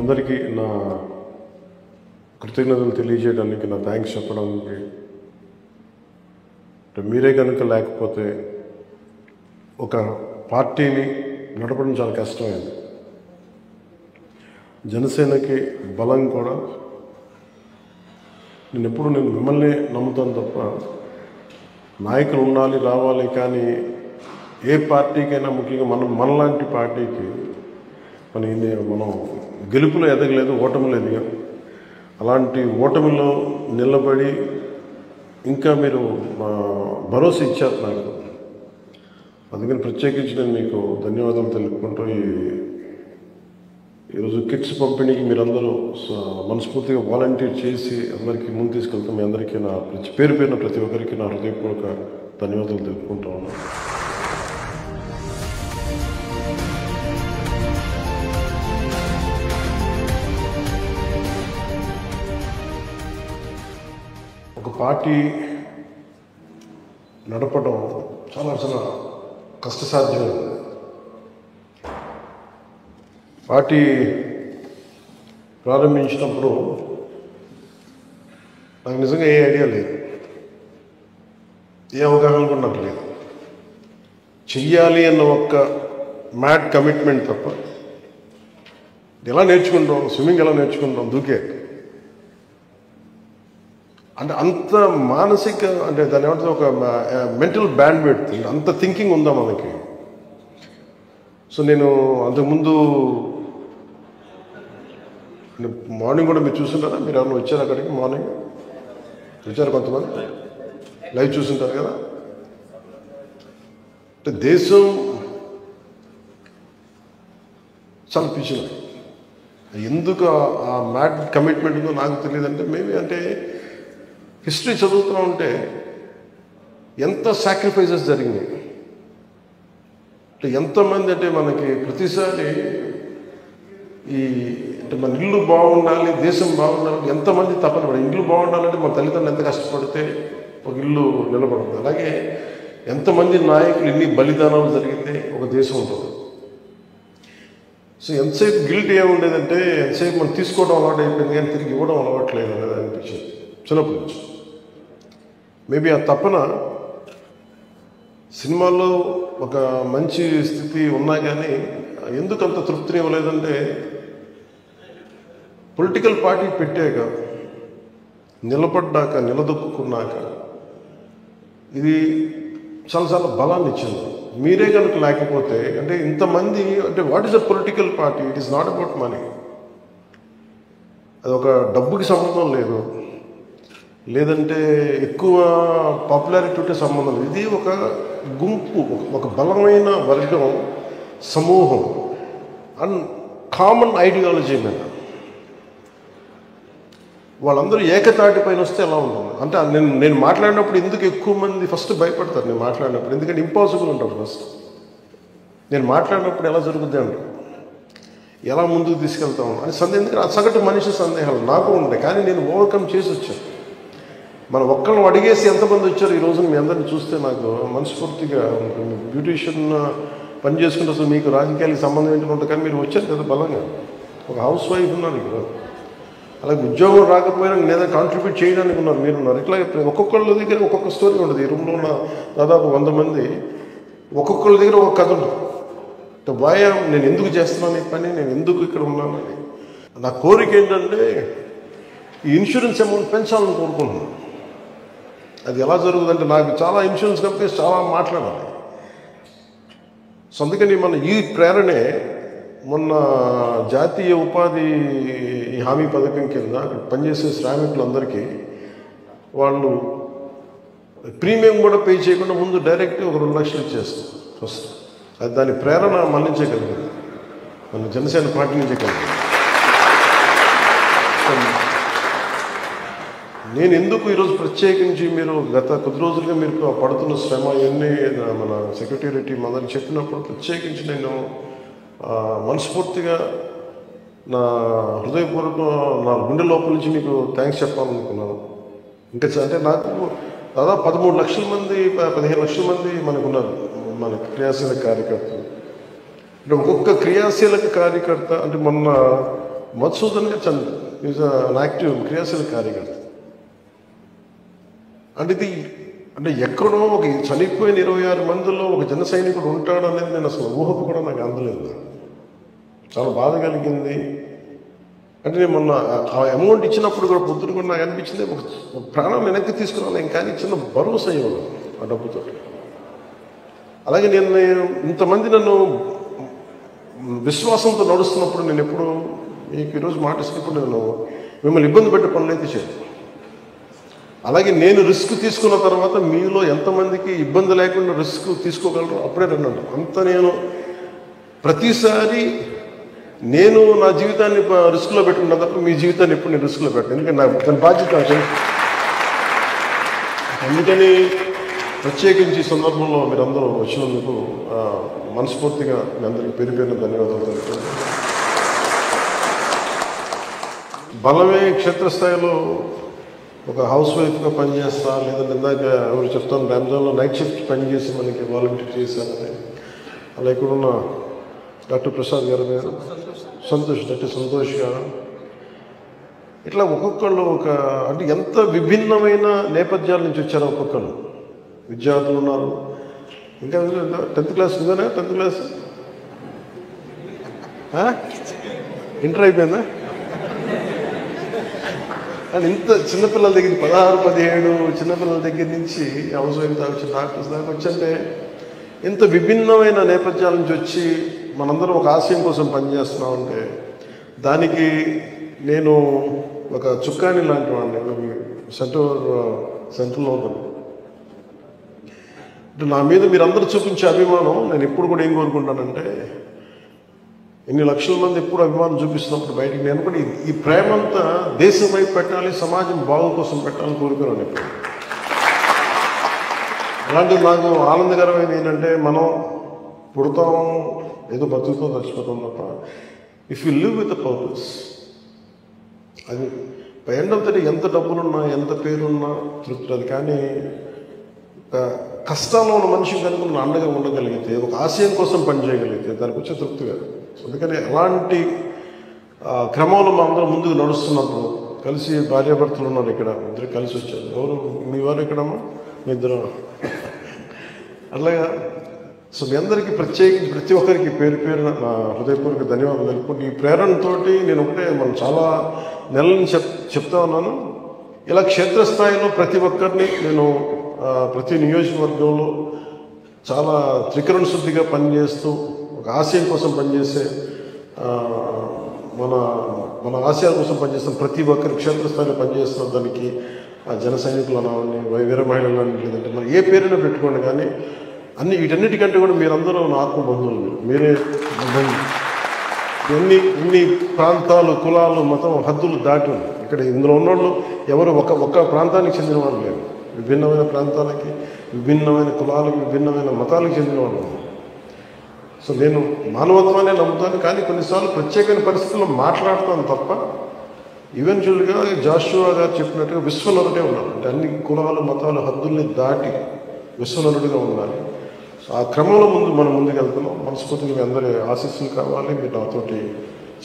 అందరికీ నా కృతజ్ఞతలు తెలియజేయడానికి, నా థ్యాంక్స్ చెప్పడానికి. మీరే కనుక లేకపోతే ఒక పార్టీని నడపడం చాలా కష్టమైంది. జనసేనకి బలం కూడా నేను మిమ్మల్ని నమ్ముతాను తప్ప నాయకులు ఉండాలి రావాలి, కానీ ఏ పార్టీకైనా ముఖ్యంగా మనలాంటి పార్టీకి మనం గెలుపులో ఎదగలేదు, ఓటమిలో ఎదిగాం. అలాంటి ఓటమిలో నిలబడి ఇంకా మీరు భరోసా ఇచ్చారు నాకు. అందుకని ప్రత్యేకించి నేను మీకు ధన్యవాదాలు తెలుపుకుంటూ ఈరోజు కిట్స్ పంపిణీకి మీరందరూ మనస్ఫూర్తిగా వాలంటీర్ చేసి అందరికీ ముందు తీసుకెళ్తాం. మీ అందరికీ నా పేరు పేరున ప్రతి ఒక్కరికి నా హృదయపూర్వక ధన్యవాదాలు తెలుపుకుంటా ఉన్నాను. ఒక పార్టీ నడపడం చాలా కష్టసాధ్యమైంది. పార్టీ ప్రారంభించినప్పుడు నాకు నిజంగా ఏ ఐడియా లేదు, ఏ అవగాహన కూడా నాకు లేదు. చెయ్యాలి అన్న ఒక్క మ్యాడ్ కమిట్మెంట్ తప్ప ఎలా నేర్చుకుంటాం, స్విమ్మింగ్ ఎలా నేర్చుకుంటాం, దూకే అంటే అంత మానసిక అంటే దాని ఏమంటే ఒక మెంటల్ బ్యాండ్ విడ్త్, అంత థింకింగ్ ఉందా మనకి. సో నేను అంతకుముందు మార్నింగ్ కూడా మీరు చూస్తుంటారా, మీరు ఎవరైనా వచ్చారు అక్కడికి? మార్నింగ్ వచ్చారు కొంతమంది, లైవ్ చూస్తుంటారు కదా. అంటే దేశం చాలా పిచ్చిది. ఎందుకు ఆ మ్యాడ్ కమిట్మెంట్ ఉందో నాకు తెలియదు. అంటే మేబీ అంటే హిస్టరీ చదువుతూ ఉంటే ఎంత సాక్రిఫైసెస్ జరిగినాయి, అంటే ఎంతమంది అంటే మనకి ప్రతిసారి అంటే మన ఇల్లు బాగుండాలి, దేశం బాగుండాలి, ఎంతమంది తపన పడి ఇల్లు బాగుండాలంటే మన తల్లిదండ్రులు ఎంత కష్టపడితే ఒక ఇల్లు నిలబడుతుంది. అలాగే ఎంతమంది నాయకులు ఎన్ని బలిదానాలు జరిగితే ఒక దేశం ఉంటుంది. సో ఎంతసేపు గిల్ట్ ఏముండేదంటే ఎంతసేపు మనం తీసుకోవడం అలవాటు అయిపోయింది కానీ తిరిగి ఇవ్వడం అలవాట్లేదు అనేది అనిపించింది చిన్నప్పటి నుంచి. మేబీ ఆ తపన సినిమాల్లో ఒక మంచి స్థితి ఉన్నా కానీ ఎందుకు అంత తృప్తిని ఇవ్వలేదంటే పొలిటికల్ పార్టీ పెట్టాక, నిలబడ్డాక, నిలదొక్కున్నాక ఇది చాలా బలాన్ని ఇచ్చింది. మీరే కనుక లేకపోతే అంటే ఇంతమంది అంటే what is a political party? It is not about money. అది ఒక డబ్బుకి సంబంధం లేదు, లేదంటే ఎక్కువ పాపులారిటీ ఉంటే సంబంధం లేదు. ఇది ఒక గుంపు, ఒక బలమైన వర్గం, సమూహం అండ్ కామన్ ఐడియాలజీ మీద వాళ్ళందరూ ఏకతాటి పైన వస్తే ఎలా ఉంటుంది అంటే నేను మాట్లాడినప్పుడు ఎందుకు ఎక్కువ మంది ఫస్ట్ భయపడతారు నేను మాట్లాడినప్పుడు, ఎందుకంటే ఇంపాసిబుల్ అంటారు ఫస్ట్. నేను మాట్లాడినప్పుడు ఎలా జరుగుద్ది అంటారు, ఎలా ముందుకు తీసుకెళ్తాం అని ఎందుకంటే ఆ సగటు మనిషి సందేహాలు నాకు ఉంటాయి, కానీ నేను ఓవర్కమ్ చేసి వచ్చాను. మనం ఒక్కళ్ళని అడిగేసి ఎంతమంది వచ్చారు ఈ రోజున మీ అందరిని చూస్తే నాకు మనస్ఫూర్తిగా బ్యూటీషియన్ పని చేసుకుంటే అసలు మీకు రాజకీయాలకు సంబంధం ఏంటంటే ఉంటుంది, కానీ మీరు వచ్చారు కదా బలంగా. ఒక హౌస్ వైఫ్ ఉన్నారు ఇక్కడ, అలాగే ఉద్యోగం రాకపోయినా లేదా కాంట్రిబ్యూట్ చేయడానికి ఉన్నారు, మీరున్నారు. ఇట్లా ఒక్కొక్కళ్ళ దగ్గర ఒక్కొక్క స్టోరీ ఉంటుంది. ఈ రూమ్లో ఉన్న దాదాపు 100 మంది ఒక్కొక్కళ్ళ దగ్గర ఒక కథ ఉంటుంది. బాయ్ నేను ఎందుకు చేస్తున్నాను ఈ పని, నేను ఎందుకు ఇక్కడ ఉన్నానని. నా కోరిక ఏంటంటే ఈ ఇన్సూరెన్స్ అమౌంట్ పెంచాలని కోరుకుంటున్నాను. అది ఎలా జరుగుతుందంటే నాకు చాలా ఇన్సూరెన్స్ కంపెనీస్ చాలా మాట్లాడాలి. సో అందుకని మన ఈ ప్రేరణే మొన్న జాతీయ ఉపాధి హామీ పథకం కింద అక్కడ పనిచేసే శ్రామికులందరికీ వాళ్ళు ప్రీమియం కూడా పే చేయకుండా ముందు డైరెక్ట్ ఒక 2 లక్షలు ఇచ్చేస్తాం ఫస్ట్. అది దాని ప్రేరణ మళ్ళించగలిగింది, మన జనసేన పార్టీ నుంచే కలిగింది. నేను ఎందుకు ఈరోజు ప్రత్యేకించి మీరు గత కొద్ది రోజులుగా మీరు పడుతున్న శ్రమ ఇవన్నీ మన సెక్రటేరియట్ టీం అందరిని చెప్పినప్పుడు ప్రత్యేకించి నేను మనస్ఫూర్తిగా నా హృదయపూర్వక నా గుండె లోపల నుంచి మీకు థ్యాంక్స్ చెప్పాలనుకున్నాను. ఇంకా అంటే నాకు దాదాపు 13 లక్షల మంది 15 లక్షల మంది మనకున్నారు మన క్రియాశీలక కార్యకర్తలు. అంటే ఒక్కొక్క క్రియాశీలక కార్యకర్త అంటే మొన్న మధుసూదన్ చంద్ర ఈజ్ అన్ యాక్టివ్ క్రియాశీల కార్యకర్త. అంటే ఇది అంటే ఎక్కడో ఒక చనిపోయిన 26 మందిలో ఒక జన సైనికుడు ఉంటాడు అనేది నేను అసలు ఊహకు కూడా నాకు అందలేదు. చాలా బాధ కలిగింది. అంటే నేను మొన్న ఆ అమౌంట్ ఇచ్చినప్పుడు కూడా పొద్దున కూడా నాకు అనిపించింది ఒక ప్రాణం వెనక్కి తీసుకురాలేం, కానీ చిన్న భరోసా ఇవ్వను ఆ డబ్బుతో. అలాగే నేను ఇంతమంది నన్ను విశ్వాసంతో నడుస్తున్నప్పుడు నేను ఎప్పుడు మీకు ఈరోజు మాట ఇచ్చినప్పుడు నేను మిమ్మల్ని ఇబ్బంది పెట్టే పనులు అయితే చేయను. అలాగే నేను రిస్క్ తీసుకున్న తర్వాత మీలో ఎంతమందికి ఇబ్బంది లేకుండా రిస్క్ తీసుకోగలరు అప్పుడే రండి. అంత నేను ప్రతిసారి నేను నా జీవితాన్ని రిస్క్లో పెట్టుకున్న తప్ప మీ జీవితాన్ని ఎప్పుడు నేను రిస్క్లో పెట్టాను. ఎందుకంటే దాని బాధ్యత నాకు. అందుకని ప్రత్యేకించి ఈ సందర్భంలో మీరందరూ వచ్చినందుకు మనస్ఫూర్తిగా మీ అందరికీ పేరు ధన్యవాదాలు తెలుపుతాను. బలమే క్షేత్రస్థాయిలో ఒక హౌస్ వైఫ్గా పనిచేస్తా, లేదంటే ఇందాక ఎవరు చెప్తాను రంజాన్లో నైట్ షిఫ్ట్ పనిచేసి మనకి వాలంటీర్ చేశానని. అలా ఇక్కడున్న డాక్టర్ ప్రసాద్ గారు, డాక్టర్ సంతోష్ గారు, ఇట్లా ఒక్కొక్కళ్ళు అంటే ఎంత విభిన్నమైన నేపథ్యాల నుంచి వచ్చారో ఒక్కొక్కళ్ళు. విద్యార్థులు ఉన్నారు, ఇంకా 10th క్లాస్ ఉందనే 10th క్లాస్ ఇంటర్ అయిపోయిందా? కానీ ఇంత చిన్నపిల్లల దగ్గర 16, 17 చిన్నపిల్లల దగ్గర నుంచి హౌస్ వైఫ్ దాకా వచ్చి డాక్టర్స్ దాకా వచ్చంటే ఇంత విభిన్నమైన నేపథ్యాల నుంచి వచ్చి మనందరం ఒక ఆశయం కోసం పనిచేస్తున్నామంటే దానికి నేను ఒక చుక్కాని లాంటి వాడిని సెంటర్లో ఉంటాను. అంటే నా మీద మీరందరూ చూపించే అభిమానం నేను ఎప్పుడు కూడా ఏం కోరుకుంటానంటే, ఇన్ని లక్షల మంది ఎప్పుడు అభిమానం చూపిస్తున్నప్పుడు బయటికి నేను కూడా ఈ ప్రేమంతా దేశం వైపు పెట్టాలి, సమాజం బాగు కోసం పెట్టాలని కోరుకున్నాను ఎప్పుడు. అలాంటిది నాకు ఆనందకరమైన ఏంటంటే, మనం పుడతాం ఏదో బతుకుతో చచ్చిపోతాం తప్ప if you live with the purpose, అది ఎండ్ ఆఫ్ ద డే ఎంత డబ్బులున్నా ఎంత పేరున్నా తృప్తి అది. కానీ కష్టాల్లో ఉన్న మనిషికి కనుక మనం అండగా ఉండగలిగితే, ఒక ఆశయం కోసం పనిచేయగలిగితే దానికి వచ్చే తృప్తిగా. అందుకని అలాంటి క్రమంలో మా అందరం ముందుకు నడుస్తున్నప్పుడు కలిసి భార్యాభర్తలు ఉన్నారు ఇక్కడ, ఇద్దరు కలిసి వచ్చారు. ఎవరు మీ వారు ఇక్కడమ్మా? మీ ఇద్దరు. అట్లాగా సో మీ అందరికీ ప్రత్యేకించి ప్రతి ఒక్కరికి పేరు పేరున నా హృదయపూర్వక ధన్యవాదాలు తెలుపుకుంటూ, ఈ ప్రేరణతోటి నేను ఒకటే మనం చాలా నెలల నుంచి చెప్తా ఉన్నాను, ఇలా క్షేత్రస్థాయిలో ప్రతి ఒక్కరిని నేను ప్రతి నియోజకవర్గంలో చాలా త్రికరణ శుద్ధిగా పనిచేస్తూ ఒక ఆశయం కోసం పనిచేసే మన ఆశయాల కోసం పనిచేస్తున్న ప్రతి ఒక్కరి క్షేత్రస్థాయిలో పనిచేస్తున్న దానికి జన సైనికులు అనాలని, వీర మహిళలు అని, లేదంటే మరి ఏ పేరైనా పెట్టుకోండి, కానీ వీటన్నిటికంటే కూడా మీరందరూ నా ఆత్మబంధువులు. మీరే ఎన్ని ప్రాంతాలు, కులాలు, మతం, హద్దులు దాటి ఇక్కడ ఇందులో ఉన్నోళ్ళు ఎవరు ఒక ప్రాంతానికి చెందిన వాళ్ళు లేరు. విభిన్నమైన ప్రాంతాలకి, విభిన్నమైన కులాలకి, విభిన్నమైన మతాలకు చెందిన వాళ్ళు. సో నేను మానవత్వాన్ని నమ్ముతాను, కానీ కొన్నిసార్లు ప్రత్యేకమైన పరిస్థితుల్లో మాట్లాడతాను తప్ప ఈవెన్చువల్గా జాషువా గారు చెప్పినట్టుగా విశ్వనరుడే ఉన్నాడు. అంటే అన్ని కులాలు, మతాలు, హద్దుల్ని దాటి విశ్వనరుడిగా ఉండాలి. ఆ క్రమంలో మనం ముందుకు వెళ్తున్నాం. మనస్ఫూర్తిగా మీ అందరి ఆశీస్సులు కావాలి, మీరు నాతోటి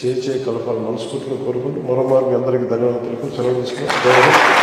చేయి కలపాలి మనస్ఫూర్తిగా కోరుకుంటూ మరోమారు మీ అందరికీ ధన్యవాదాలు తెలుపుతూ సెలవు తీసుకున్నాను.